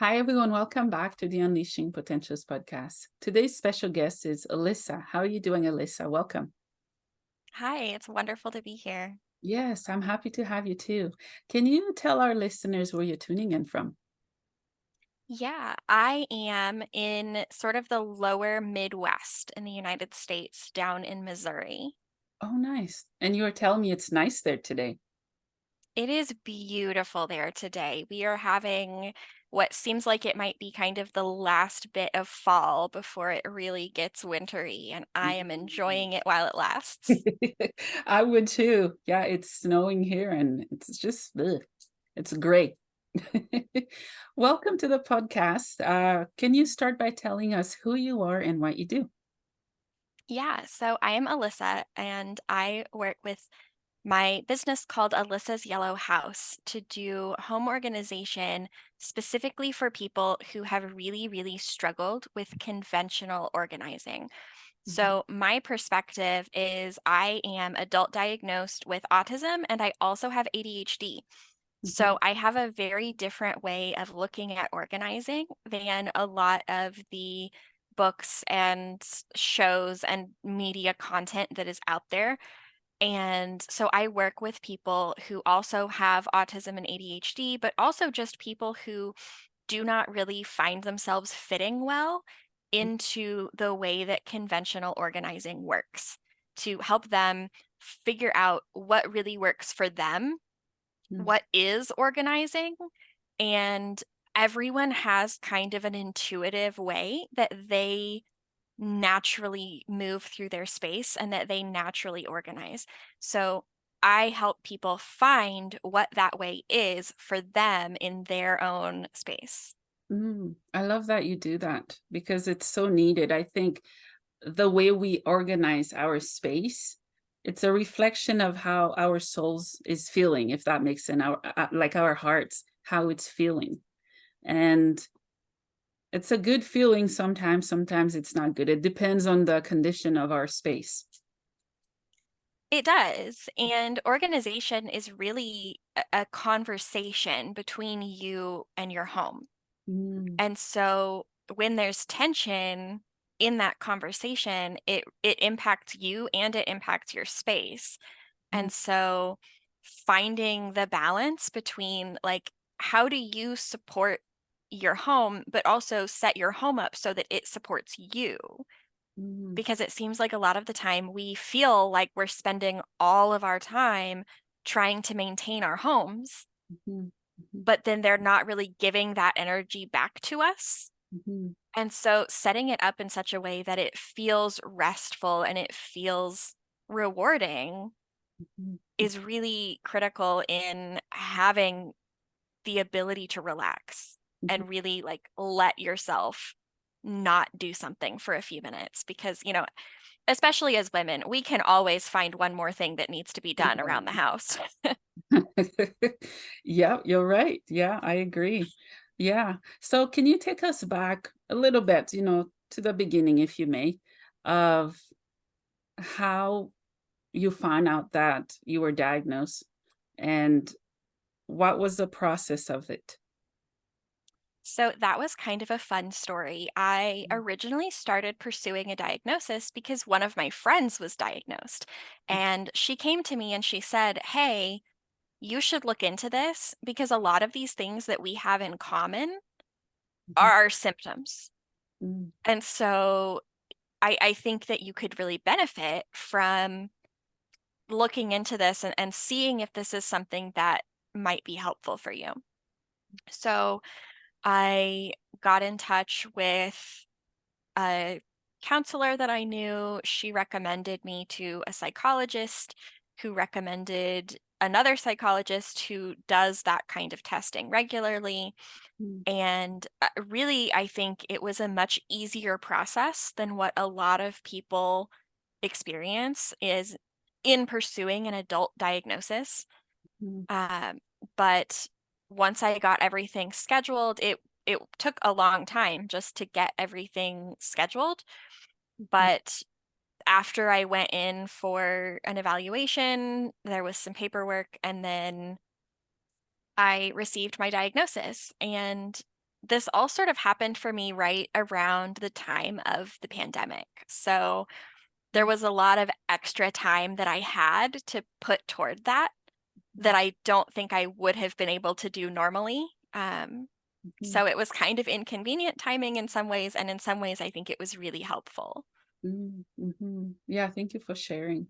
Hi, everyone. Welcome back to the Unleashing Potentials podcast. Today's special guest is Alyssa. How are you doing, Alyssa? Welcome. Hi, it's wonderful to be here. Yes, I'm happy to have you too. Can you tell our listeners where you're tuning in from? Yeah, I am in sort of the lower Midwest in the United States, down in Missouri. Oh, nice. And you were telling me it's nice there today. It is beautiful there today. We are having what seems like it might be kind of the last bit of fall before it really gets wintry, and I am Mm. enjoying it while it lasts. I would too. Yeah, it's snowing here and it's just, ugh, it's great. Welcome to the podcast. Can you start by telling us who you are and what you do? Yeah, so I am Alyssa, and I work with my business called Alyssa's Yellow House to do home organization specifically for people who have really, really struggled with conventional organizing. Mhm, So, my perspective is I am adult diagnosed with autism and I also have ADHD. mhm, So, I have a very different way of looking at organizing than a lot of the books and shows and media content that is out there. And so I work with people who also have autism and ADHD, but also just people who do not really find themselves fitting well into the way that conventional organizing works to help them figure out what really works for them, mhm, what is organizing, and everyone has kind of an intuitive way that they naturally move through their space and that they naturally organize. So I help people find what that way is for them in their own space. I love that you do that because it's so needed. I think the way we organize our space, it's a reflection of how our souls is feeling, if that makes sense. Like our hearts, how it's feeling, and it's a good feeling sometimes. Sometimes it's not good. It depends on the condition of our space. It does. And organization is really a conversation between you and your home. Mm, And so when there's tension in that conversation, it impacts you and it impacts your space. mm, And so finding the balance between like how do you support your home, but also set your home up so that it supports you? mm, Because it seems like a lot of the time we feel like we're spending all of our time trying to maintain our homes, mhm, mhm, but then they're not really giving that energy back to us. mhm, And so setting it up in such a way that it feels restful and it feels rewarding mhm, is really critical in having the ability to relax mhm. and really like let yourself not do something for a few minutes because, especially as women, we can always find one more thing that needs to be done around the house. Yeah, you're right. Yeah, I agree. Yeah. So can you take us back a little bit, to the beginning, if you may, of how you found out that you were diagnosed and what was the process of it? So that was kind of a fun story. I Mm, originally started pursuing a diagnosis because one of my friends was diagnosed. And she came to me and she said, "Hey, you should look into this because a lot of these things that we have in common mhm, are our symptoms." mm, And so I think that you could really benefit from looking into this and seeing if this is something that might be helpful for you. So I got in touch with a counselor that I knew. She recommended me to a psychologist who recommended another psychologist who does that kind of testing regularly. mm, And really, I think it was a much easier process than what a lot of people experience is in pursuing an adult diagnosis. mm, Um, but once I got everything scheduled, it took a long time just to get everything scheduled. mhm, But after I went in for an evaluation, there was some paperwork, and then I received my diagnosis. And this all sort of happened for me right around the time of the pandemic. So there was a lot of extra time that I had to put toward that, that I don't think I would have been able to do normally. Mhm. So it was kind of inconvenient timing in some ways, and in some ways, I think it was really helpful. Mhm. Yeah, thank you for sharing.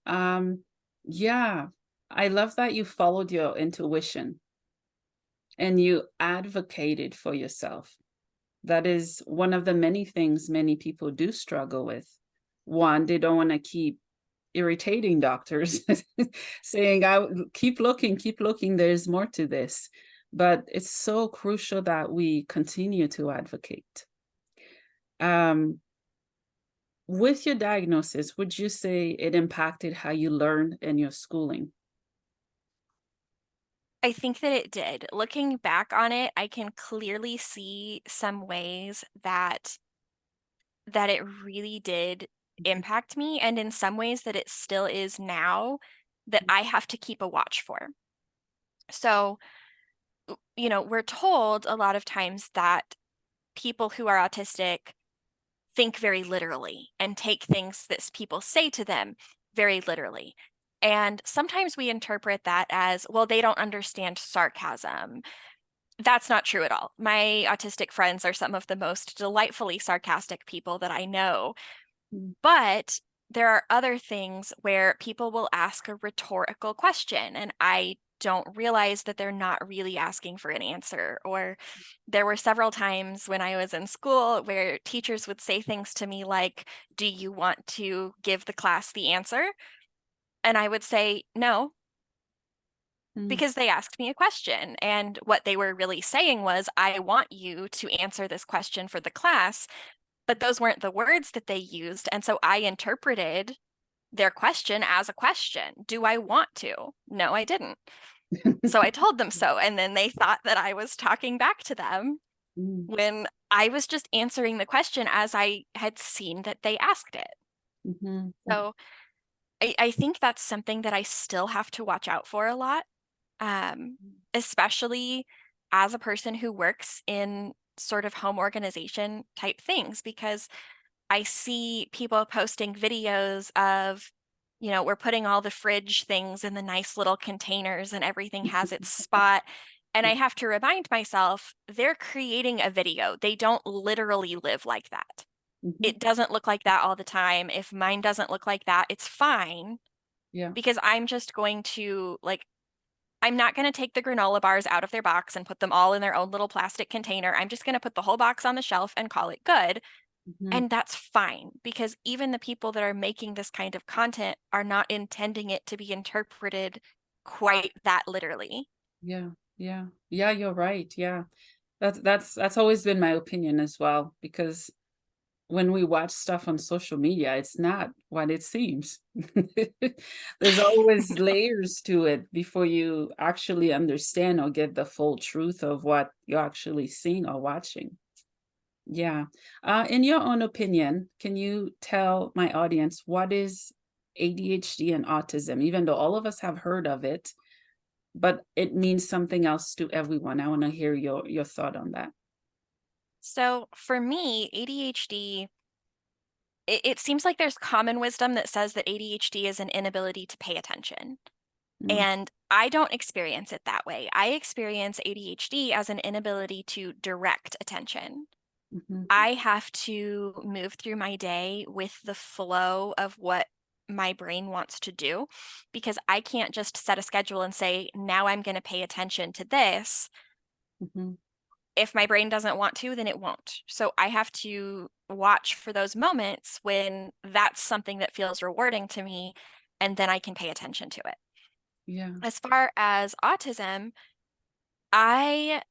Um, yeah, I love that you followed your intuition and you advocated for yourself. That is one of the many things many people do struggle with. One, they don't want to keep irritating doctors saying, keep looking, there's more to this. But it's so crucial that we continue to advocate. Um, with your diagnosis, would you say it impacted how you learn in your schooling? I think that it did. Looking back on it, I can clearly see some ways that it really did Mhm. impact me, and in some ways that it still is now, that I have to keep a watch for. So, we're told a lot of times that people who are autistic think very literally and take things that people say to them very literally. And sometimes we interpret that as, well, they don't understand sarcasm. That's not true at all. My autistic friends are some of the most delightfully sarcastic people that I know. Mm, But there are other things where people will ask a rhetorical question, and I don't realize that they're not really asking for an answer. Or there were several times when I was in school where teachers would say things to me like, "Do you want to give the class the answer?" And I would say, "No," mm, because they asked me a question. And what they were really saying was, "I want you to answer this question for the class." But those weren't the words that they used. And so I interpreted their question as a question. Do I want to? No, I didn't. So I told them so. And then they thought that I was talking back to them mm, when I was just answering the question as I had seen that they asked it. mhm, mhm, So I think that's something that I still have to watch out for a lot, especially as a person who works in sort of home organization type things, because I see people posting videos of, we're putting all the fridge things in the nice little containers and everything has its spot. And I have to remind myself, they're creating a video. They don't literally live like that. mhm. It doesn't look like that all the time. If mine doesn't look like that, it's fine, Yeah. because I'm just going to, like, I'm not going to take the granola bars out of their box and put them all in their own little plastic container. I'm just going to put the whole box on the shelf and call it good. Mhm. And that's fine, because even the people that are making this kind of content are not intending it to be interpreted quite that literally. Yeah. Yeah. Yeah, you're right. Yeah. That's always been my opinion as well, because when we watch stuff on social media, it's not what it seems. There's always layers to it before you actually understand or get the full truth of what you're actually seeing or watching. Yeah. In your own opinion, can you tell my audience what is ADHD and autism, even though all of us have heard of it, but it means something else to everyone? I want to hear your thought on that. So for me, ADHD, it seems like there's common wisdom that says that ADHD is an inability to pay attention. Mm, And I don't experience it that way. I experience ADHD as an inability to direct attention. mhm, I have to move through my day with the flow of what my brain wants to do, because I can't just set a schedule and say, now I'm going to pay attention to this. mhm. If my brain doesn't want to, then it won't. So I have to watch for those moments when that's something that feels rewarding to me, and then I can pay attention to it. Yeah. As far as autism, I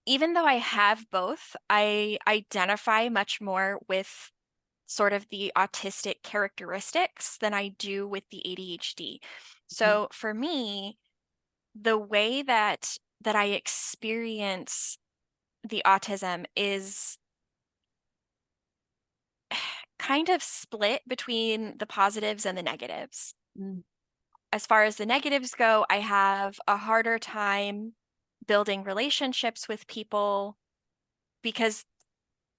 even though I have both, I identify much more with sort of the autistic characteristics than I do with the ADHD. Mhm, So for me, the way that I experience the autism is kind of split between the positives and the negatives. mm, As far as the negatives go, I have a harder time building relationships with people. because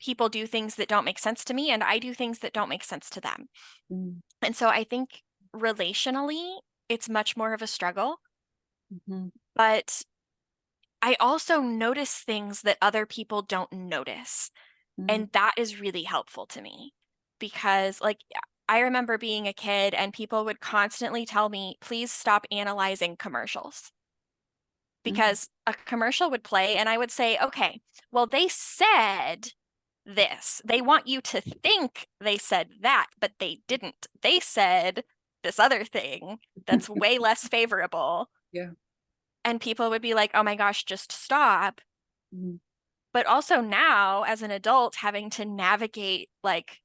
people do things that don't make sense to me and I do things that don't make sense to them. Mm, And so I think relationally, it's much more of a struggle, mhm, but I also notice things that other people don't notice. mm, And that is really helpful to me because, like, I remember being a kid and people would constantly tell me, please stop analyzing commercials, mm, because a commercial would play and I would say, okay, well, they said this. They want you to think they said that, but they didn't. They said this other thing that's way less favorable. yeah. And people would be like, oh my gosh, just stop. Mm, But also now, as an adult, having to navigate like,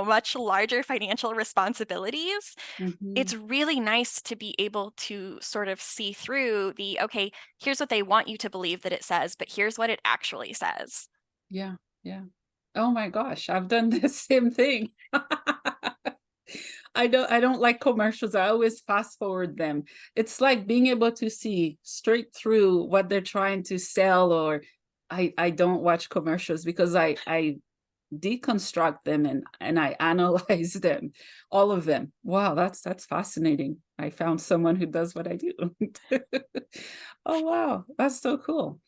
much larger financial responsibilities, mhm, it's really nice to be able to sort of see through the, okay, here's what they want you to believe that it says, but here's what it actually says. yeah, yeah. Oh my gosh, I've done the same thing. I don't like commercials. I always fast forward them. It's like being able to see straight through what they're trying to sell, or I don't watch commercials because I deconstruct them and I analyze them, all of them. Wow, that's fascinating. I found someone who does what I do. Oh wow, that's so cool.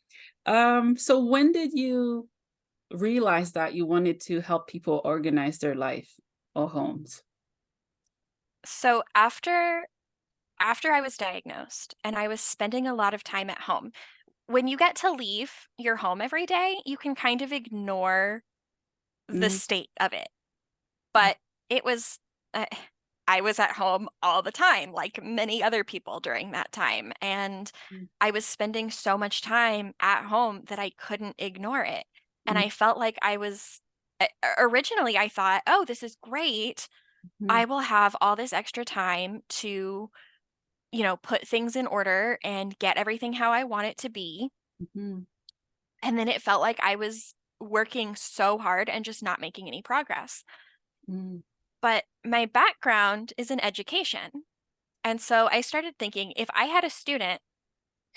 So when did you realize that you wanted to help people organize their life or homes? So after I was diagnosed and I was spending a lot of time at home, when you get to leave your home every day, you can kind of ignore the Mm, state of it. But it was, uh, I was at home all the time, like many other people during that time. And mm, I was spending so much time at home that I couldn't ignore it. And mm, I felt like I was, originally, I thought, oh, this is great. mm, I will have all this extra time to, put things in order and get everything how I want it to be. mhm, And then it felt like I was working so hard and just not making any progress. mm, But my background is in education. And so I started thinking, if I had a student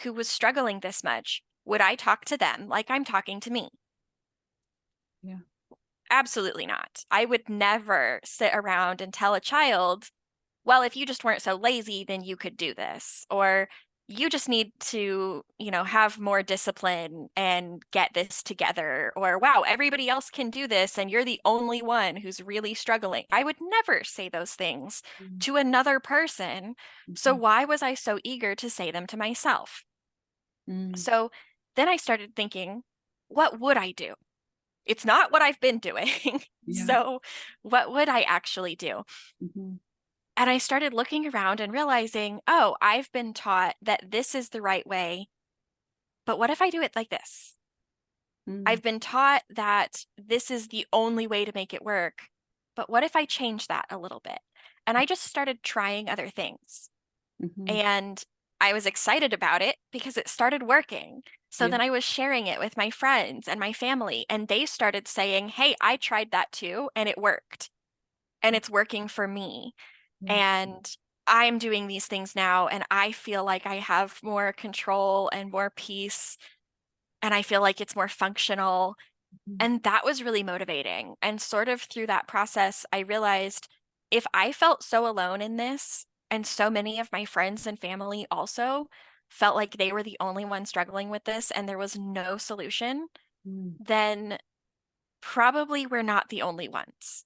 who was struggling this much, would I talk to them like I'm talking to me? yeah. Absolutely not. I would never sit around and tell a child, well, if you just weren't so lazy, then you could do this. Or you just need to, have more discipline and get this together. Or, wow, everybody else can do this and you're the only one who's really struggling. I would never say those things Mm, to another person. So mhm, why was I so eager to say them to myself? mm, So then I started thinking, what would I do? It's not what I've been doing. yeah. So what would I actually do? Mhm, And I started looking around and realizing, oh, I've been taught that this is the right way. But what if I do it like this? mm, I've been taught that this is the only way to make it work. But what if I change that a little bit? And I just started trying other things. mhm, And I was excited about it because it started working. So yeah. then I was sharing it with my friends and my family, and they started saying, hey, I tried that too, and it worked. And it's working for me. Yeah. And I'm doing these things now, and I feel like I have more control and more peace, and I feel like it's more functional. Mhm, And that was really motivating. And sort of through that process, I realized if I felt so alone in this, and so many of my friends and family also felt like they were the only one struggling with this and there was no solution, mm, then probably we're not the only ones.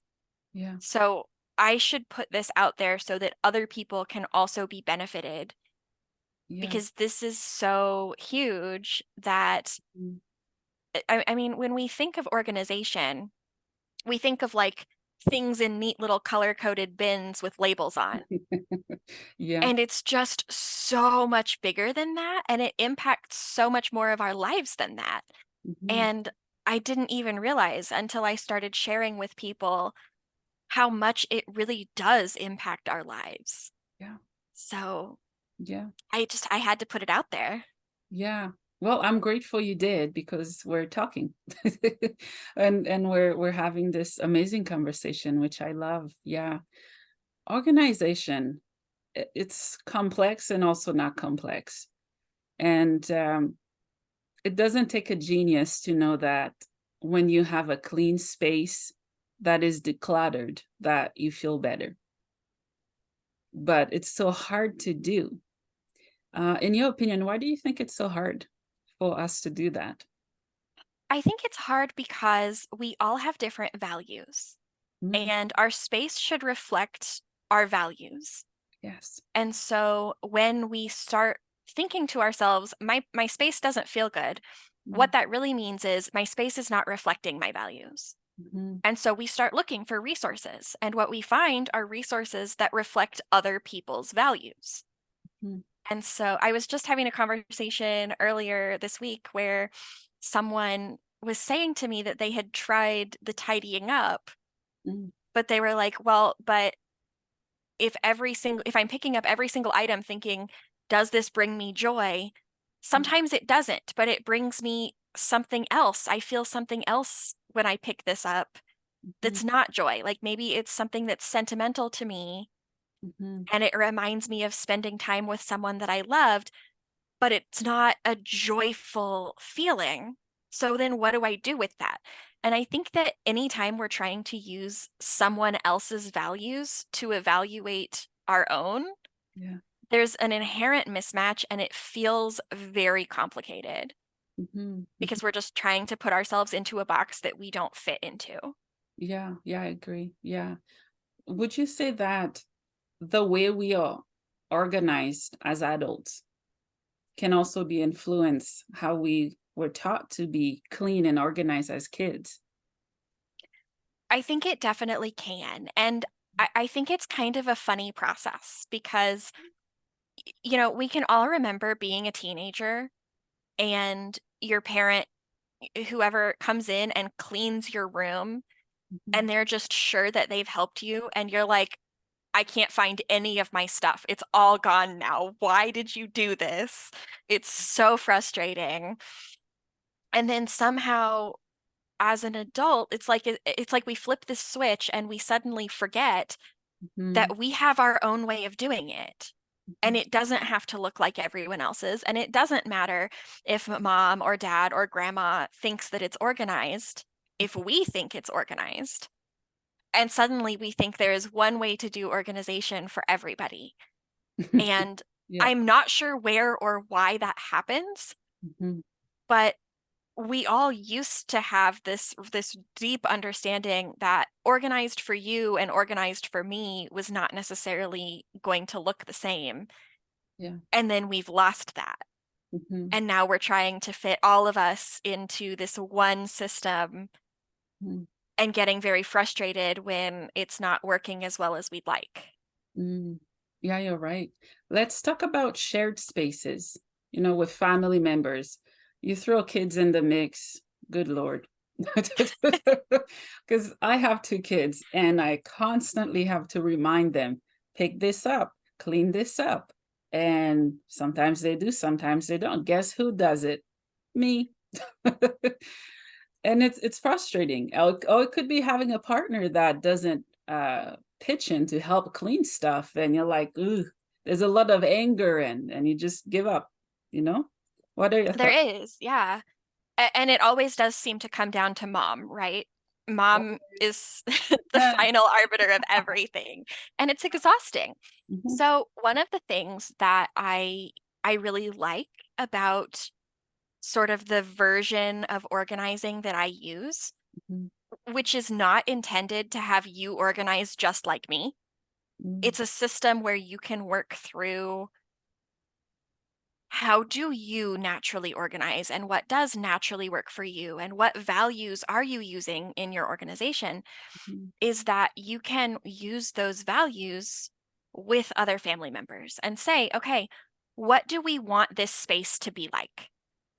yeah. So I should put this out there so that other people can also be benefited, Yeah. because this is so huge that Mm. I mean, when we think of organization, we think of like things in neat little color coded bins with labels on. Yeah. And it's just so much bigger than that. And it impacts so much more of our lives than that. Mhm, And I didn't even realize until I started sharing with people how much it really does impact our lives. yeah. So Yeah. I had to put it out there. Yeah. Well, I'm grateful you did because we're talking. And we're having this amazing conversation, which I love. Yeah. Organization, it's complex and also not complex. And it doesn't take a genius to know that when you have a clean space that is decluttered, that you feel better. But it's so hard to do. In your opinion, why do you think it's so hard for us to do that? I think it's hard because we all have different values, Mm, and our space should reflect our values. yes. And so when we start thinking to ourselves, my space doesn't feel good, Mm, what that really means is my space is not reflecting my values. mhm, And so we start looking for resources, and what we find are resources that reflect other people's values. mm, And so I was just having a conversation earlier this week where someone was saying to me that they had tried the tidying up, mm, but they were like, well, but if I'm picking up every single item thinking, does this bring me joy? mm, Sometimes it doesn't, but it brings me something else. I feel something else when I pick this up mhm, that's not joy. Like maybe it's something that's sentimental to me mhm. and it reminds me of spending time with someone that I loved, but it's not a joyful feeling. So then what do I do with that? And I think that anytime we're trying to use someone else's values to evaluate our own, Yeah. there's an inherent mismatch and it feels very complicated Mhm, mhm. because we're just trying to put ourselves into a box that we don't fit into. Yeah, yeah, I agree. Yeah. Would you say that the way we are organized as adults can also be influenced how we were taught to be clean and organized as kids? I think it definitely can. And I think it's kind of a funny process because, we can all remember being a teenager and your parent, whoever comes in and cleans your room, Mhm, and they're just sure that they've helped you. And you're like, I can't find any of my stuff. It's all gone now. Why did you do this? It's so frustrating. And then somehow, as an adult, it's like we flip this switch and we suddenly forget mhm, that we have our own way of doing it. And mhm, it doesn't have to look like everyone else's. And it doesn't matter if mom or dad or grandma thinks that it's organized, if we think it's organized. And suddenly we think there is one way to do organization for everybody. And Yeah. I'm not sure where or why that happens, Mhm, but we all used to have this deep understanding that organized for you and organized for me was not necessarily going to look the same. yeah. And then we've lost that. Mhm, And now we're trying to fit all of us into this one system mhm, and getting very frustrated when it's not working as well as we'd like. mm. Yeah, you're right. Let's talk about shared spaces, with family members. You throw kids in the mix, good Lord. Because I have two kids and I constantly have to remind them, pick this up, clean this up. And sometimes they do, sometimes they don't. Guess who does it? Me. And it's frustrating. Oh, it could be having a partner that doesn't pitch in to help clean stuff, and you're like, ooh, there's a lot of anger, and you just give up. You know, what are your There thoughts? is, yeah. And it always does seem to come down to mom, right? Mom is the Yeah. final arbiter of everything, and it's exhausting. Mhm, So, one of the things that I really like about sort of the version of organizing that I use, mhm, which is not intended to have you organize just like me. mm, It's a system where you can work through how do you naturally organize and what does naturally work for you and what values are you using in your organization, mhm, is that you can use those values with other family members and say, okay, what do we want this space to be like?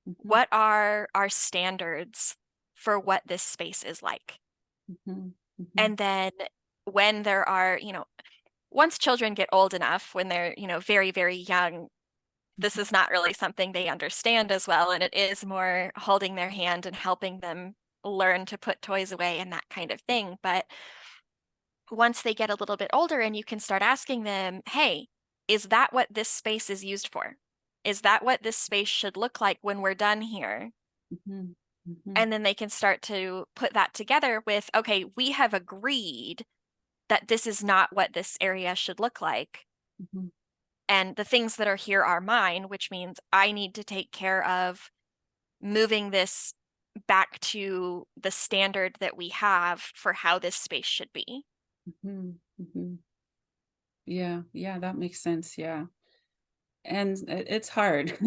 mhm, What are our standards for what this space is like? mhm, mhm, And then when there are, once children get old enough, when they're, very, very young, this is not really something they understand as well. And it is more holding their hand and helping them learn to put toys away and that kind of thing. But once they get a little bit older and you can start asking them, hey, is that what this space is used for? Is that what this space should look like when we're done here? Mhm. Mhm. And then they can start to put that together with, okay, we have agreed that this is not what this area should look like. Mhm. And the things that are here are mine, which means I need to take care of moving this back to the standard that we have for how this space should be. Mhm. Mhm. Yeah, yeah, that makes sense. Yeah. And it's hard.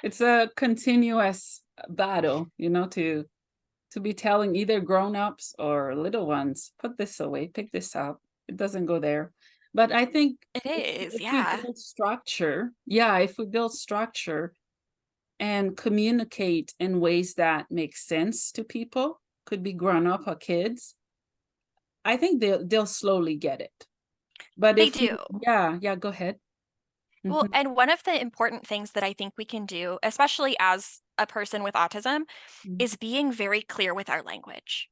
It's a continuous battle, to be telling either grown-ups or little ones, put this away, pick this up. It doesn't go there. But I think It if, is, if we yeah. build structure, yeah, if we build structure and communicate in ways that make sense to people, could be grown up or kids, I think they'll slowly get it. But They if we, do. yeah, yeah, go ahead. Well, Mhm. and one of the important things that I think we can do, especially as a person with autism, Mhm. is being very clear with our language.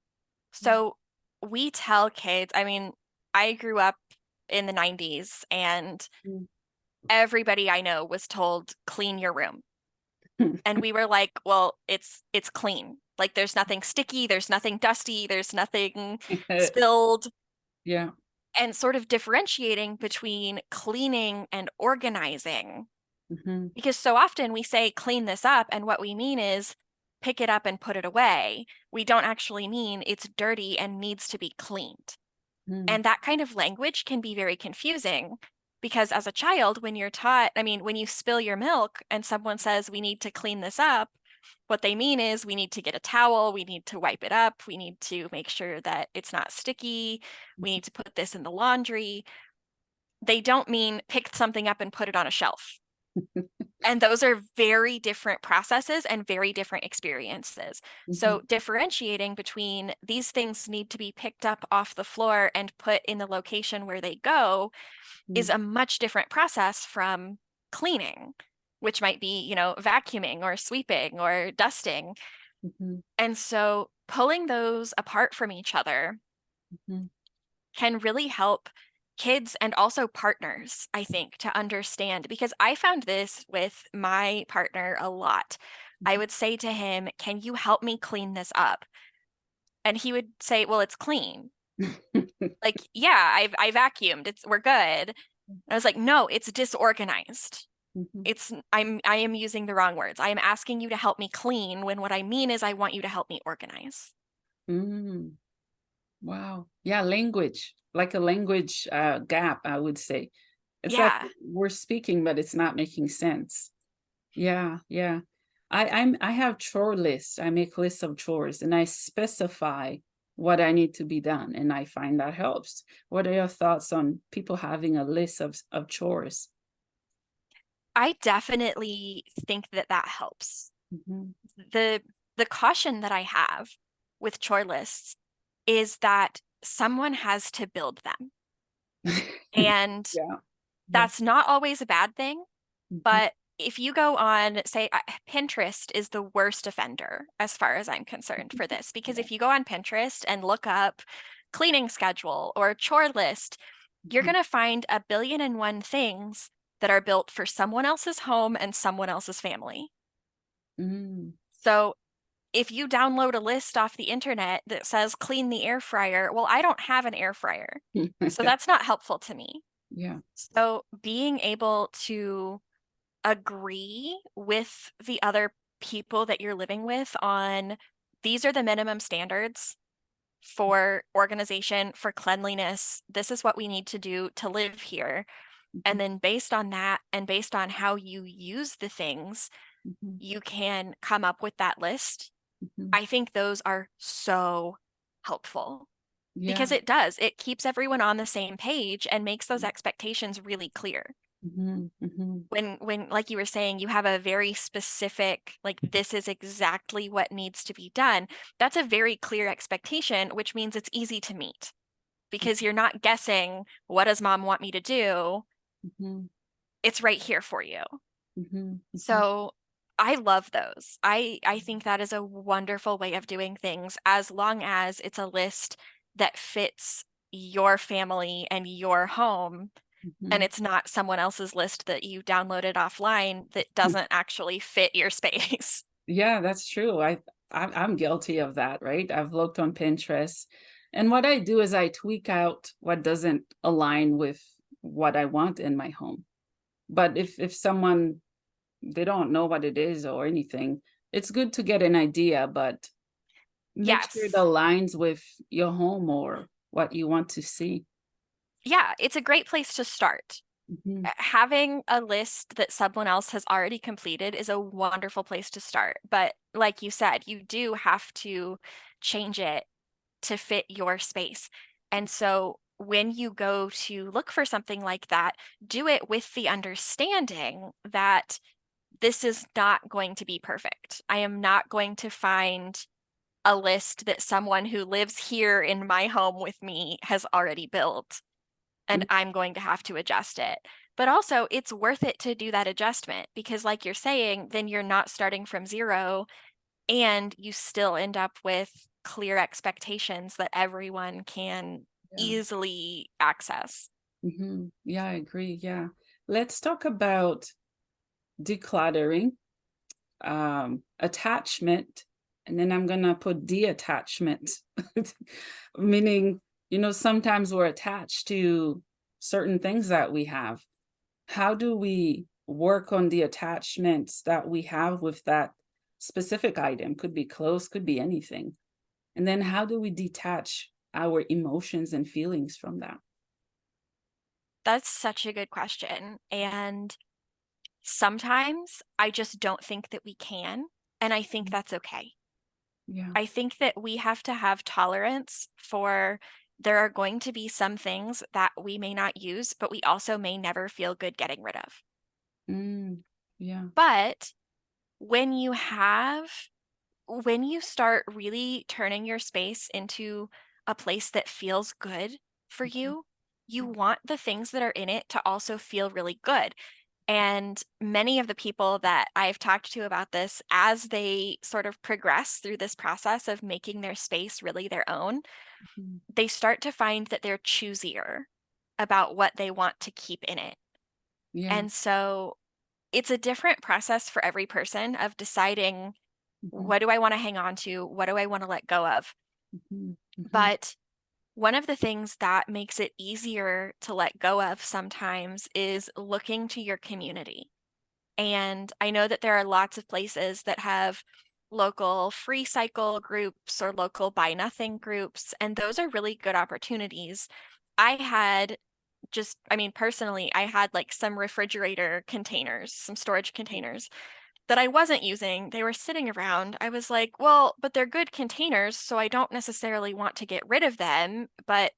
So we tell kids, I mean, I grew up in the 90s and Mhm. everybody I know was told clean your room. And we were like, well, it's clean. Like there's nothing sticky, there's nothing dusty, there's nothing spilled, Yeah. and sort of differentiating between cleaning and organizing. Mhm. Because so often we say clean this up, and what we mean is pick it up and put it away. We don't actually mean it's dirty and needs to be cleaned. Mhm. And that kind of language can be very confusing because as a child, when you're taught, I mean, when you spill your milk and someone says we need to clean this up, what they mean is we need to get a towel, we need to wipe it up, we need to make sure that it's not sticky, we need to put this in the laundry. They don't mean pick something up and put it on a shelf. And those are very different processes and very different experiences. Mhm. So differentiating between these things need to be picked up off the floor and put in the location where they go is Mhm. a much different process from cleaning, which might be, vacuuming or sweeping or dusting. Mhm. And so pulling those apart from each other Mhm. can really help kids and also partners, I think, to understand. Because I found this with my partner a lot. I would say to him, can you help me clean this up? And he would say, well, it's clean. Like, yeah, I vacuumed. We're good. I was like, no, it's disorganized. Mhm. I am using the wrong words. I am asking you to help me clean when what I mean is I want you to help me organize. Mm. Wow. Yeah, language, like a language gap, I would say. It's like Yeah. we're speaking, but it's not making sense. Yeah, yeah. I have chore lists. I make lists of chores and I specify what I need to be done, and I find that helps. What are your thoughts on people having a list of chores? I definitely think that that helps. Mhm. The the caution that I have with chore lists is that someone has to build them. And Yeah, yeah. that's not always a bad thing, Mhm. but if you go on, say, Pinterest is the worst offender as far as I'm concerned for this, because Yeah. if you go on Pinterest and look up cleaning schedule or chore list, you're Mhm. going to find a billion and one things that are built for someone else's home and someone else's family. Mm. So if you download a list off the internet that says clean the air fryer, well, I don't have an air fryer. So that's not helpful to me. Yeah. So being able to agree with the other people that you're living with on these are the minimum standards for organization, for cleanliness. This is what we need to do to live here. And Mhm. then based on that and based on how you use the things, Mhm. you can come up with that list. Mhm. I think those are so helpful because Yeah. it keeps everyone on the same page and makes those expectations really clear. Mhm. Mhm. When like you were saying, you have a very specific, like this is exactly what needs to be done. That's a very clear expectation, which means it's easy to meet because you're not guessing, what does mom want me to do? Mhm. It's right here for you. Mhm. Mhm. So I love those. I think that is a wonderful way of doing things as long as it's a list that fits your family and your home and Mhm. it's not someone else's list that you downloaded offline that doesn't actually fit your space. Yeah, that's true. I'm guilty of that, right? I've looked on Pinterest, and what I do is I tweak out what doesn't align with what I want in my home. But if someone, they don't know what it is or anything, it's good to get an idea, but make sure it Yes. aligns with your home or what you want to see. Yeah, it's a great place to start. Mhm. Having a list that someone else has already completed is a wonderful place to start. But like you said, you do have to change it to fit your space. And so when you go to look for something like that, do it with the understanding that this is not going to be perfect. I am not going to find a list that someone who lives here in my home with me has already built, and Mm, I'm going to have to adjust it. But also, it's worth it to do that adjustment because, like you're saying, then you're not starting from zero and you still end up with clear expectations that everyone can yeah. easily access. Yeah, I agree. Yeah. Let's talk about decluttering, attachment, and then I'm gonna put de-attachment, meaning, sometimes we're attached to certain things that we have. How do we work on the attachments that we have with that specific item? Could be clothes, could be anything. And then how do we detach our emotions and feelings from that? That's such a good question. And sometimes I just don't think that we can. And I think Mm, that's okay. yeah. I think that we have to have tolerance for there are going to be some things that we may not use, but we also may never feel good getting rid of. Mm, yeah. But when you have when you start really turning your space into a place that feels good for Mhm. you, you want the things that are in it to also feel really good. And many of the people that I've talked to about this, as they sort of progress through this process of making their space really their own, Mhm. they start to find that they're choosier about what they want to keep in it. Yeah. And so it's a different process for every person of deciding Mhm. what do I want to hang on to? What do I want to let go of? Mhm. Mhm. But one of the things that makes it easier to let go of sometimes is looking to your community. And I know that there are lots of places that have local free cycle groups or local buy nothing groups, and those are really good opportunities. I had I mean, personally, I had like some refrigerator containers, some storage containers that I wasn't using. They were sitting around. I was like, well, but they're good containers, so I don't necessarily want to get rid of them, but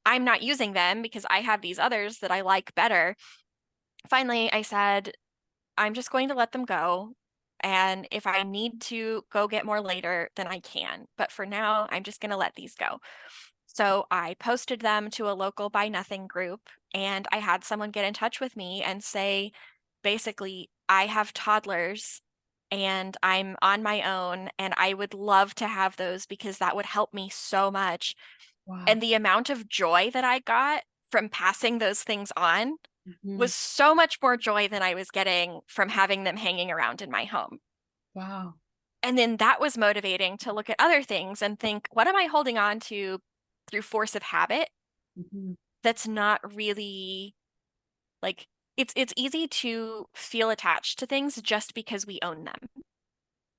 I'm not using them because I have these others that I like better. Finally, I said, I'm just going to let them go. And if I need to go get more later, then I can. But for now, I'm just going to let these go. So I posted them to a local Buy Nothing group, and I had someone get in touch with me and say, basically, I have toddlers and I'm on my own, and I would love to have those because that would help me so much. Wow. And the amount of joy that I got from passing those things on Mhm. was so much more joy than I was getting from having them hanging around in my home. Wow. And then that was motivating to look at other things and think, what am I holding on to through force of habit Mhm. that's not really like it's easy to feel attached to things just because we own them,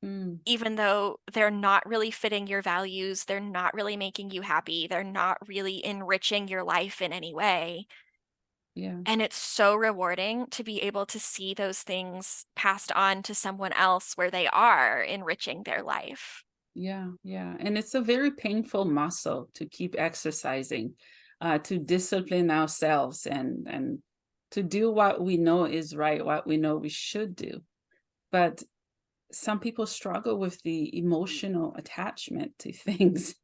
Mm. even though they're not really fitting your values, they're not really making you happy, they're not really enriching your life in any way. Yeah. And it's so rewarding to be able to see those things passed on to someone else where they are enriching their life. Yeah. Yeah. And it's a very painful muscle to keep exercising, to discipline ourselves and to do what we know is right, what we know we should do. But some people struggle with the emotional attachment to things.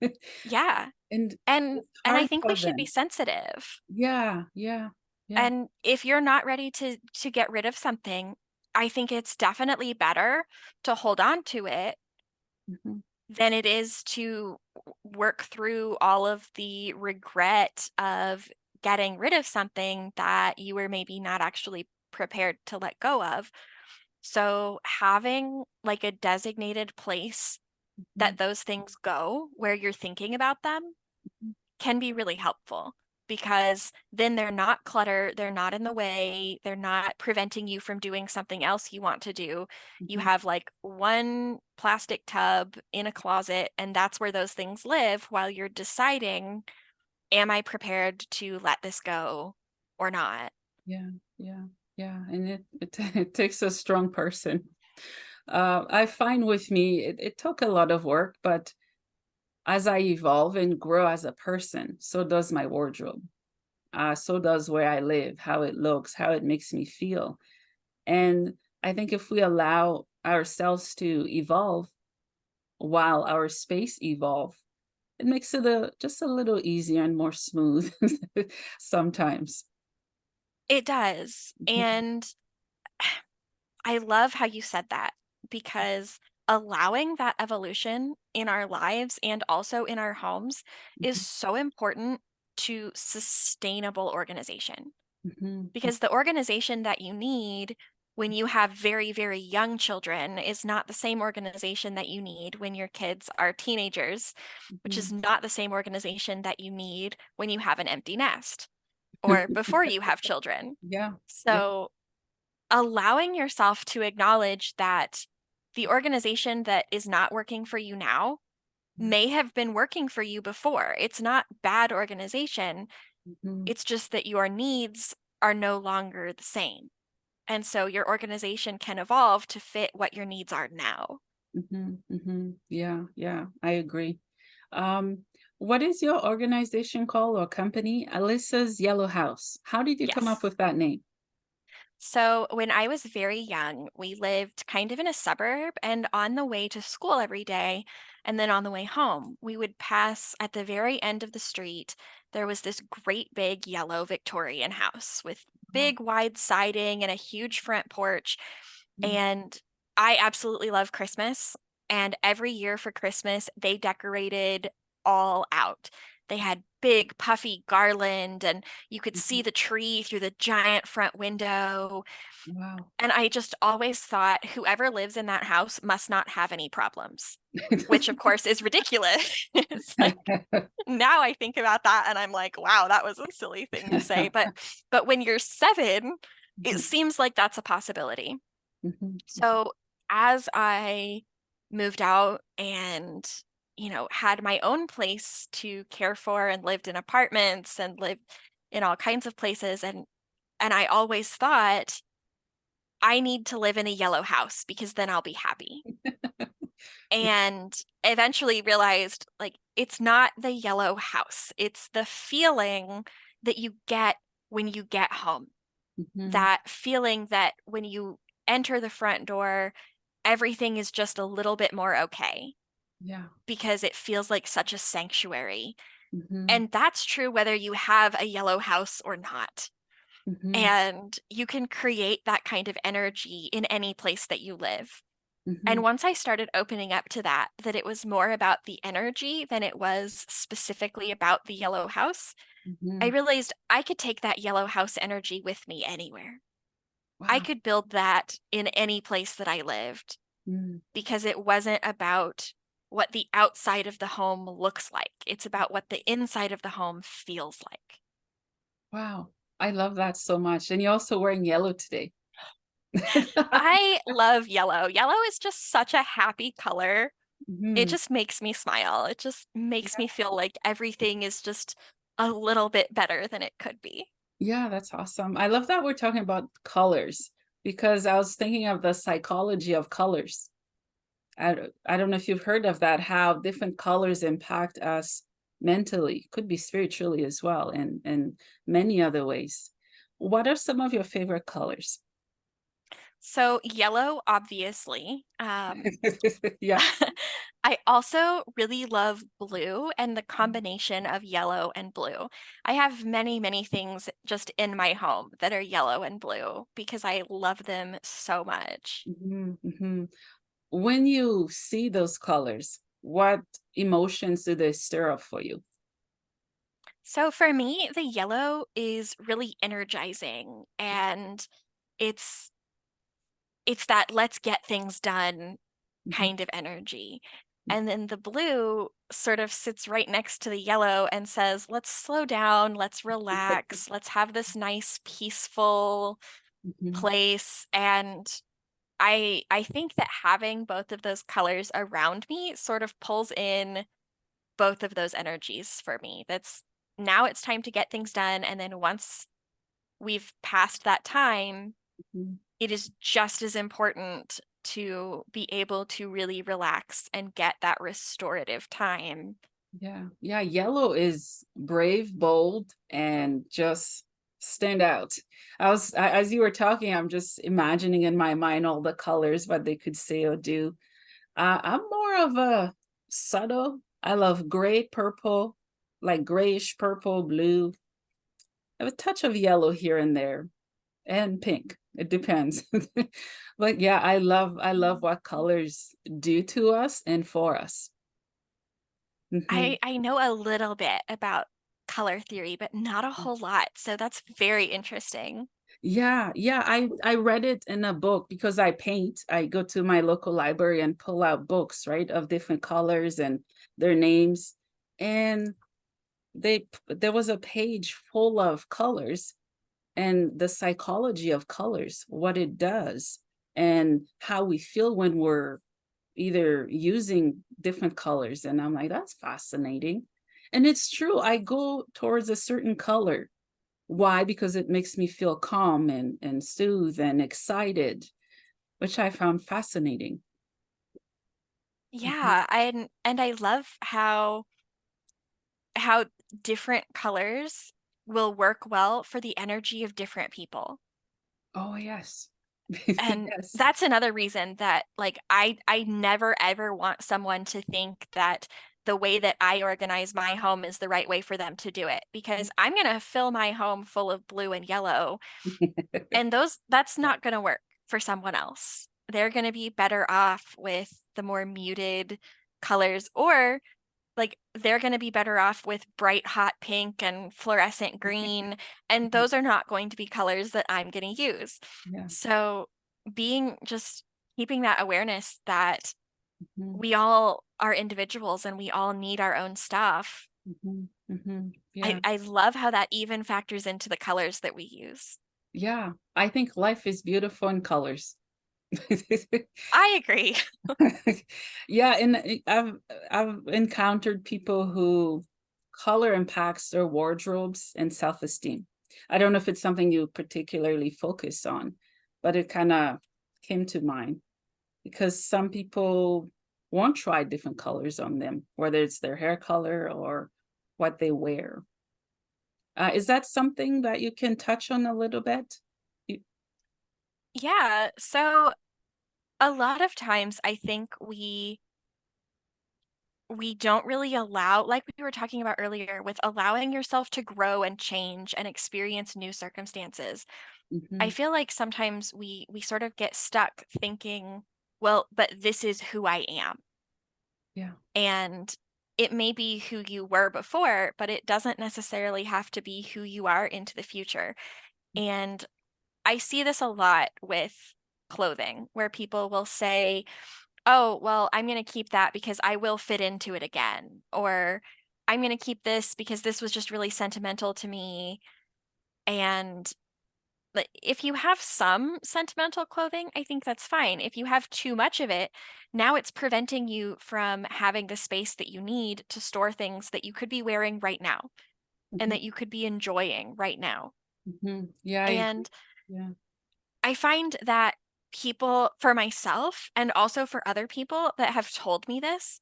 Yeah. And it's And I hard think we for should be them. sensitive. Yeah, yeah, yeah. And if you're not ready to get rid of something, I think it's definitely better to hold on to it Mhm. than it is to work through all of the regret of getting rid of something that you were maybe not actually prepared to let go of. So having like a designated place Mhm. that those things go where you're thinking about them can be really helpful because then they're not clutter, they're not in the way, they're not preventing you from doing something else you want to do. You Mhm. have like one plastic tub in a closet, and that's where those things live while you're deciding, am I prepared to let this go or not? Yeah, yeah, yeah. And it takes a strong person. I find with me, it took a lot of work, but as I evolve and grow as a person, so does my wardrobe. So does where I live, how it looks, how it makes me feel. And I think if we allow ourselves to evolve while our space evolve, it makes it just a little easier and more smooth sometimes. It does. Mhm, And I love how you said that because allowing that evolution in our lives and also in our homes is mhm, so important to sustainable organization. mhm, Because the organization that you need when you have very, very young children is not the same organization that you need when your kids are teenagers, which is mhm. not the same organization that you need when you have an empty nest or before you have children. Yeah, yeah. So allowing yourself to acknowledge that the organization that is not working for you now may have been working for you before. It's not bad organization. Mhm, It's just that your needs are no longer the same. And so your organization can evolve to fit what your needs are now. mhm, mhm. Yeah, yeah, I agree. Um, what is your organization called or company? Alyssa's Yellow House. How did you come up Yes. with that name? So when I was very young, we lived kind of in a suburb, and on the way to school every day, and then on the way home, we would pass at the very end of the street. There was this great big yellow Victorian house with Wow. big wide siding and a huge front porch. Mm, And I absolutely love Christmas. And every year for Christmas, they decorated all out. They had big puffy garland, and you could mhm. see the tree through the giant front window. Wow. And I just always thought whoever lives in that house must not have any problems, which of course is ridiculous. It's like now I think about that and I'm like, wow, that was a silly thing to say. But when you're 7, it Mhm, seems like that's a possibility. mhm, So as I moved out and had my own place to care for and lived in apartments and lived in all kinds of places, and I always thought I need to live in a yellow house because then I'll be happy. And eventually realized like it's not the yellow house. It's the feeling that you get when you get home. mhm. That feeling that when you enter the front door, everything is just a little bit more okay Yeah. because it feels like such a sanctuary. Mhm, And that's true whether you have a yellow house or not. mhm, And you can create that kind of energy in any place that you live. And mhm, once I started opening up to that, that it was more about the energy than it was specifically about the yellow house, I mhm. realized I could take that yellow house energy with me anywhere. I Wow. could build that in any place that I lived Mm, because it wasn't about what the outside of the home looks like. It's about what the inside of the home feels like. wow. I love that so much. And you're also wearing yellow today. I love yellow. Yellow is just such a happy color. It Mhm. just makes me smile. It just makes me feel like everything is just a little bit better than it could be. Yeah, that's awesome. I love that we're talking about colors because I was thinking of the psychology of colors. I don't know if you've heard of that, how different colors impact us mentally, could be spiritually as well, and many other ways. What are some of your favorite colors? So yellow, obviously. Yeah. I also really love blue and the combination of yellow and blue. I have many, many things just in my home that are yellow and blue because I love them so much. Mhm, mhm. When you see those colors, what emotions do they stir up for you? So for me, the yellow is really energizing, and it's it's that let's get things done Mhm, kind of energy. And then the blue sort of sits right next to the yellow and says, let's slow down, let's relax, let's have this nice peaceful mhm. place. And I think that having both of those colors around me sort of pulls in both of those energies for me. That's now it's time to get things done, and then once we've passed that time, Mhm. it is just as important to be able to really relax and get that restorative time. Yeah, yeah, yellow is brave, bold, and just stand out. As you were talking, I'm just imagining in my mind all the colors, what they could say or do. I'm more of a subtle. I love gray, purple, like grayish purple, blue. I have a touch of yellow here and there, and pink. It depends. But yeah, I love what colors do to us and for us. Mhm. I know a little bit about color theory, but not a whole lot. So that's very interesting. Yeah, yeah, I read it in a book because I paint. I go to my local library and pull out books, right, of different colors and their names. And there was a page full of colors and the psychology of colors, what it does, and how we feel when we're either using different colors. And I'm like, that's fascinating. And it's true. I go towards a certain color. Why? Because it makes me feel calm and soothed and excited, which I found fascinating. Mhm. Yeah, and I love how different colors will work well for the energy of different people. Oh, yes. And Yes. that's another reason that, like, I never ever want someone to think that the way that I organize my home is the right way for them to do it, because I'm gonna fill my home full of blue and yellow, and that's not gonna work for someone else. They're gonna be better off with the more muted colors, or like, they're gonna be better off with bright, hot pink and fluorescent green, and Mhm. those are not going to be colors that I'm gonna use. Yeah. So, being just keeping that awareness that Mhm. we all are individuals and we all need our own stuff. Mhm. Mhm. I Yeah. I love how that even factors into the colors that we use. Yeah. I think life is beautiful in colors. I agree. Yeah, and I've encountered people who color impacts their wardrobes and self-esteem. I don't know if it's something you particularly focus on, but it kind of came to mind because some people won't try different colors on them, whether it's their hair color or what they wear. Is that something that you can touch on a little bit? You- Yeah, so a lot of times I think we don't really allow, like we were talking about earlier, with allowing yourself to grow and change and experience new circumstances. I Mhm. feel like sometimes we sort of get stuck thinking, well, but this is who I am. Yeah. And it may be who you were before, but it doesn't necessarily have to be who you are into the future. And I see this a lot with clothing, where people will say, oh, well, I'm going to keep that because I will fit into it again. Or I'm going to keep this because this was just really sentimental to me. And like, if you have some sentimental clothing, I think that's fine. If you have too much of it, now it's preventing you from having the space that you need to store things that you could be wearing right now and Mhm. that you could be enjoying right now. Mhm. Yeah, I agree. And Yeah. I find that people, for myself and also for other people that have told me this,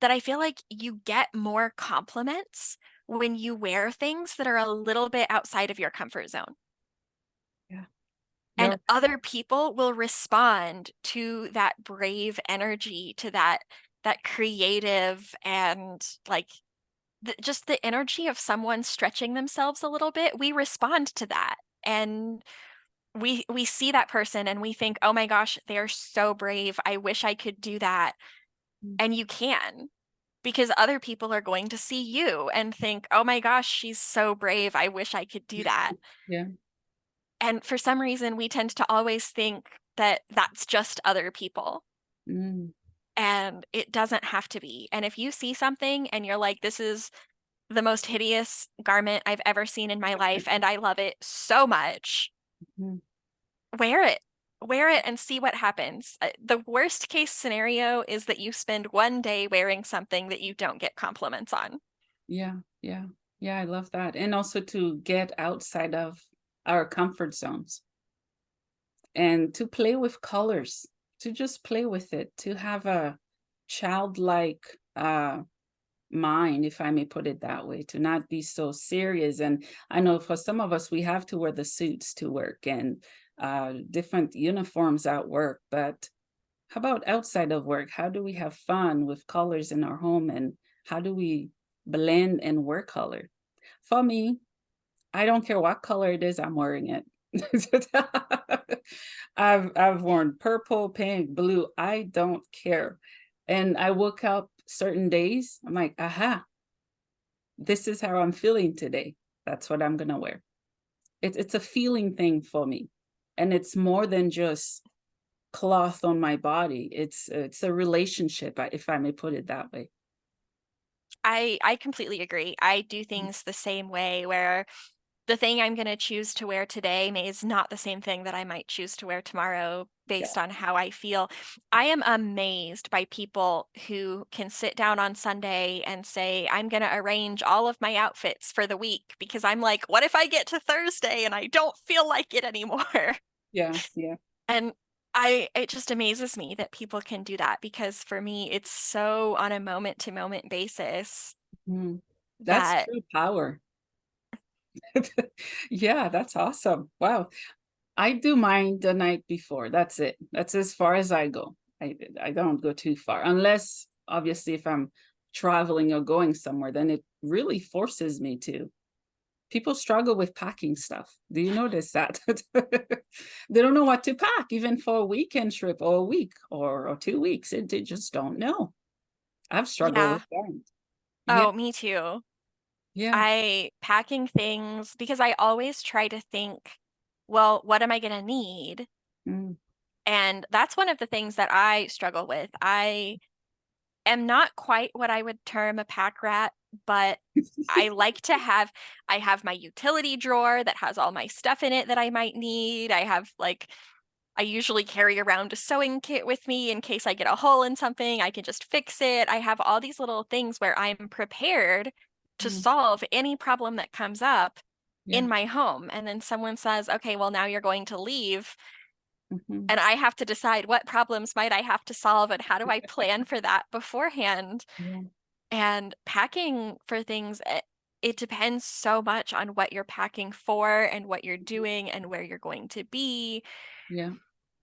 that I feel like you get more compliments when you wear things that are a little bit outside of your comfort zone. Yeah. And You're other people will respond to that brave energy, to that creative and like just the energy of someone stretching themselves a little bit. We respond to that. And we see that person and we think, "Oh my gosh, they are so brave. I wish I could do that." mm, And you can. because other people are going to see you and think, oh my gosh, she's so brave. I wish I could do that. Yeah. And for some reason, we tend to always think that that's just other people. Mm, And it doesn't have to be. And if you see something and you're like, this is the most hideous garment I've ever seen in my life, and I love it so much, mm, wear it. Wear it and see what happens. The worst case scenario is that you spend one day wearing something that you don't get compliments on. yeah, yeah, yeah, I love that. And also to get outside of our comfort zones and to play with colors, to just play with it, to have a childlike mind, if I may put it that way, to not be so serious. And I know for some of us, we have to wear the suits to work and different uniforms at work, but how about outside of work? How do we have fun with colors in our home, and how do we blend and wear color? For me, I don't care what color it is, I'm wearing it. I've worn purple, pink, blue. I don't care. And I woke up certain days, I'm like, aha, this is how I'm feeling today. That's what I'm gonna wear. It's a feeling thing for me. And it's more than just cloth on my body. It's a relationship, if I may put it that way. I completely agree. I do Mm, things the same way where the thing I'm going to choose to wear today may is not the same thing that I might choose to wear tomorrow yeah, based on how I feel. I am amazed by people who can sit down on Sunday and say, I'm going to arrange all of my outfits for the week because I'm like, what if I get to Thursday and I don't feel like it anymore? yeah, yeah. And it just amazes me that people can do that because for me, it's so on a moment to moment basis Mm. That's that, true power. Yeah, that's awesome. Wow. I do mine the night before. That's it. That's as far as I go. I don't go too far unless obviously if I'm traveling or going somewhere, then it really forces me to. People struggle with packing stuff. Do you notice that? They don't know what to pack, even for a weekend trip or a week or 2 weeks. They just don't know. I've struggled yeah. with that. Yeah, Oh, me too. yeah. I packing things because I always try to think, well, what am I going to need? Mm. And that's one of the things that I struggle with. I am not quite what I would term a pack rat, but I like to have I have my utility drawer that has all my stuff in it that I might need. I have like I usually carry around a sewing kit with me in case I get a hole in something, I can just fix it. I have all these little things where I'm prepared to Mm. solve any problem that comes up Yeah. in my home. And then someone says, okay, well, now you're going to leave. Mhm. And I have to decide what problems might I have to solve and how do I plan for that beforehand. Yeah. And packing for things, it depends so much on what you're packing for and what you're Mhm. doing and where you're going to be Yeah.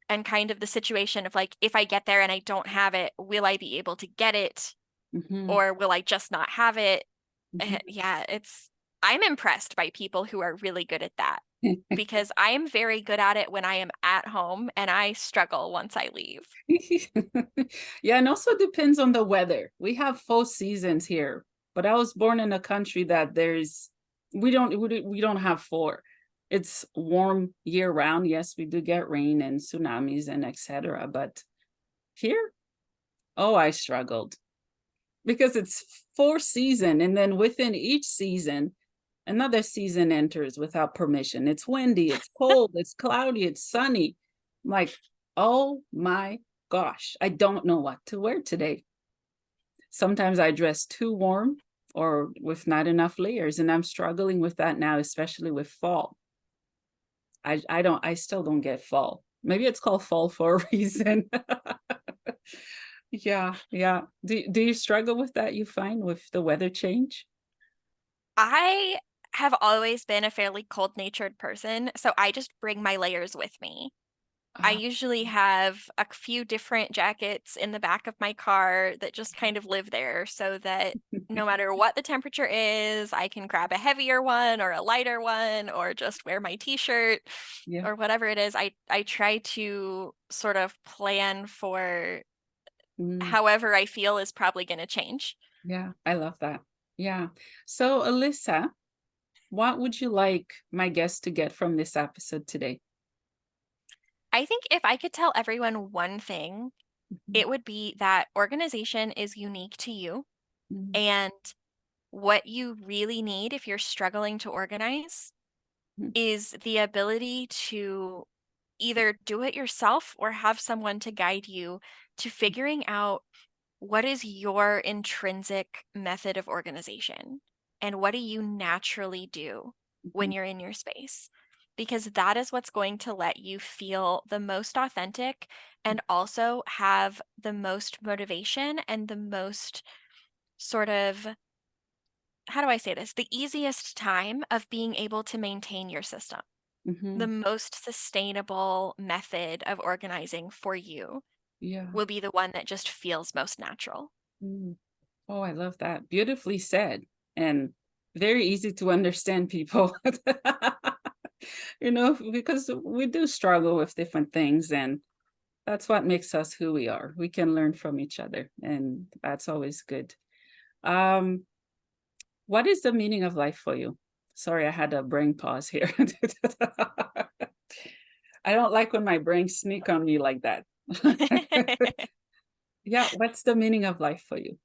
and kind of the situation of like, if I get there and I don't have it, will I be able to get it Mhm. or will I just not have it? Mhm. Yeah, I'm impressed by people who are really good at that because I am very good at it when I am at home and I struggle once I leave. Yeah, and also depends on the weather. We have 4 seasons here, but I was born in a country that we don't have four. It's warm year round. Yes, we do get rain and tsunamis and etc. But here, oh, I struggled because it's 4 season, and then within each season, another season enters without permission. It's windy, it's cold, it's cloudy, it's sunny. I'm like, oh my gosh, I don't know what to wear today. Sometimes I dress too warm or with not enough layers, and I'm struggling with that now, especially with fall. I still don't get fall. Maybe it's called fall for a reason. Yeah, yeah. Do you struggle with that, you find, with the weather change? I have always been a fairly cold-natured person, so I just bring my layers with me. I Ah, usually have a few different jackets in the back of my car that just kind of live there so that no matter what the temperature is, I can grab a heavier one or a lighter one or just wear my t-shirt yeah. or whatever it is. I try to sort of plan for Mm, however I feel is probably going to change. Yeah, I love that. Yeah. So, Alyssa, what would you like my guests to get from this episode today? I think if I could tell everyone one thing, Mhm, it would be that organization is unique to you. mhm, And what you really need if you're struggling to organize mhm, is the ability to either do it yourself or have someone to guide you to figuring out what is your intrinsic method of organization and what do you naturally do when mhm, you're in your space? Because that is what's going to let you feel the most authentic and also have the most motivation and the most sort of, how do I say this? The easiest time of being able to maintain your system. The mhm. most sustainable method of organizing for you Yeah. will be the one that just feels most natural. Mm. Oh, I love that. Beautifully said. And very easy to understand, people. Because we do struggle with different things, and that's what makes us who we are. We can learn from each other, and that's always good. Um, what is the meaning of life for you? Sorry, I had a brain pause here. I don't like when my brain sneak on me like that. Yeah, what's the meaning of life for you?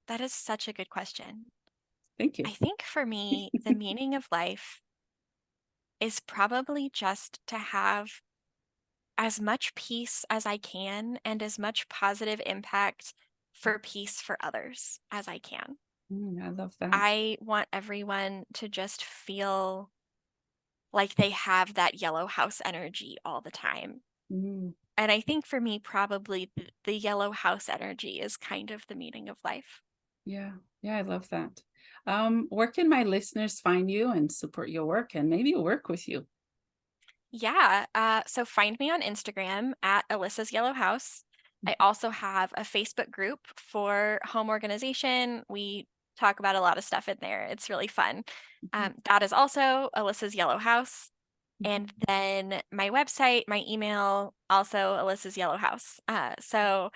That is such a good question. Thank you. I think for me, the meaning of life is probably just to have as much peace as I can and as much positive impact for peace for others as I can. I love that. I want everyone to just feel like they have that yellow house energy all the time. Mm, And I think for me, probably the yellow house energy is kind of the meaning of life. yeah, yeah, I love that. Where can my listeners find you and support your work and maybe work with you? Yeah. So find me on Instagram at Alyssa's Yellow House. I also have a Facebook group for home organization. We talk about a lot of stuff in there. It's really fun. Mhm, That is also Alyssa's Yellow House. mhm, And then my website, my email, also Alyssa's Yellow House. So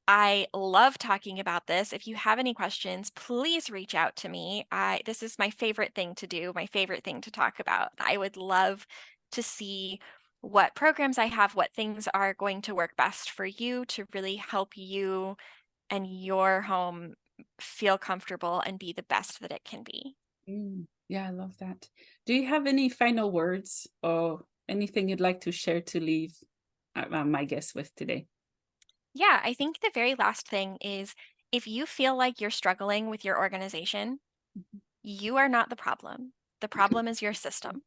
I love talking about this. If you have any questions, please reach out to me. This is my favorite thing to do, my favorite thing to talk about. I would love to see what programs I have, what things are going to work best for you to really help you and your home feel comfortable and be the best that it can be. Yeah, I love that. Do you have any final words or anything you'd like to share to leave my guests with today? Yeah, I think the very last thing is if you feel like you're struggling with your organization, you are not the problem. The problem is your system.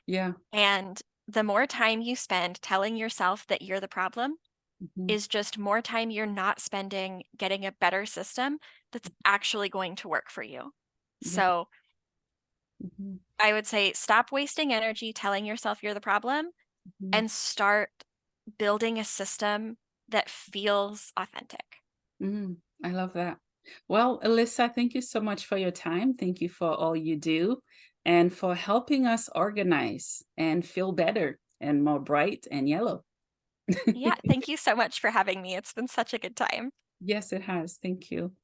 Yeah. And the more time you spend telling yourself that you're the problem Mhm, is just more time you're not spending getting a better system that's actually going to work for you. yeah. So Mhm, I would say stop wasting energy telling yourself you're the problem mhm, and start building a system that feels authentic. I love that. Well, Alyssa, thank you so much for your time. Thank you for all you do and for helping us organize and feel better and more bright and yellow. Yeah, thank you so much for having me. It's been such a good time. Yes, it has. Thank you.